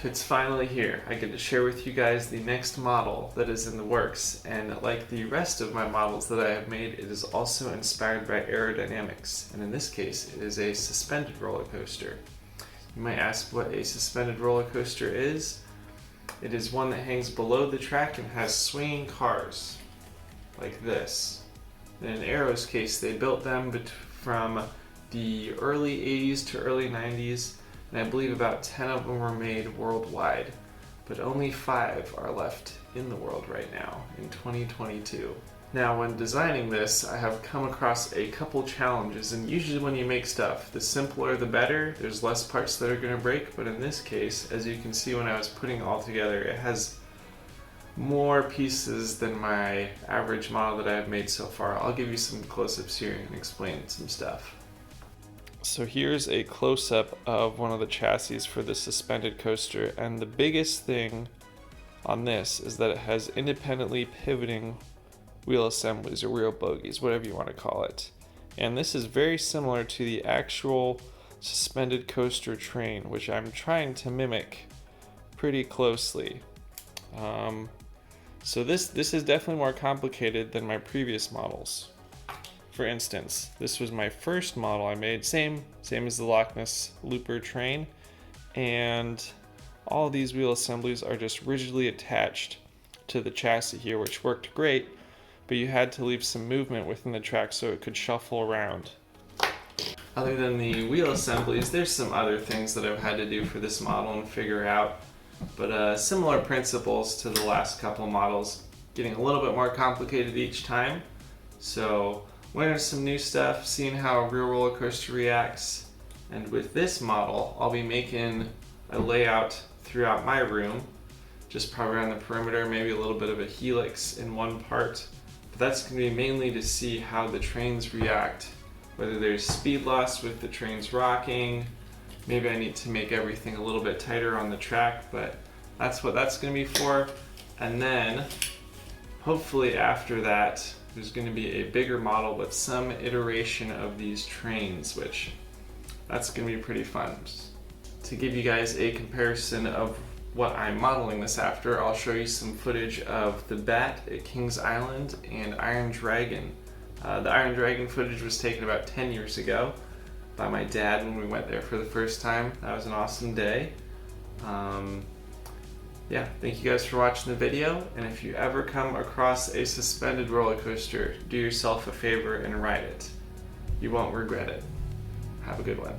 It's finally here. I get to share with you guys the next model that is in the works, and like the rest of my models that I have made, it is also inspired by aerodynamics, and in this case it is a suspended roller coaster. You might ask what a suspended roller coaster is. It is one that hangs below the track and has swinging cars like this. And in Aero's case, they built them from the early 80s to early 90s, and I believe about 10 of them were made worldwide, but only 5 are left in the world right now in 2022. Now, when designing this, I have come across a couple challenges, and usually when you make stuff, the simpler the better. There's less parts that are going to break, but in this case, as you can see when I was putting it all together, it has more pieces than my average model that I have made so far. I'll give you some close-ups here and explain some stuff. So here's a close-up of one of the chassis for the suspended coaster, and the biggest thing on this is that it has independently pivoting wheel assemblies or wheel bogies, whatever you want to call it. And this is very similar to the actual suspended coaster train, which I'm trying to mimic pretty closely. So this is definitely more complicated than my previous models. For instance, this was my first model I made, same as the Loch Ness Looper train, and all of these wheel assemblies are just rigidly attached to the chassis here, which worked great, but you had to leave some movement within the track so it could shuffle around. Other than the wheel assemblies, there's some other things that I've had to do for this model and figure out, but similar principles to the last couple models, getting a little bit more complicated each time. So learning some new stuff, seeing how a real roller coaster reacts, and with this model, I'll be making a layout throughout my room, just probably around the perimeter, maybe a little bit of a helix in one part. But that's going to be mainly to see how the trains react, whether there's speed loss with the trains rocking. Maybe I need to make everything a little bit tighter on the track, but that's what that's going to be for. And then, hopefully after that, there's going to be a bigger model with some iteration of these trains, which that's going to be pretty fun. To give you guys a comparison of what I'm modeling this after, I'll show you some footage of the Bat at Kings Island and Iron Dragon. The Iron Dragon footage was taken about 10 years ago by my dad when we went there for the first time. That was an awesome day. Yeah, thank you guys for watching the video, and if you ever come across a suspended roller coaster, do yourself a favor and ride it. You won't regret it. Have a good one.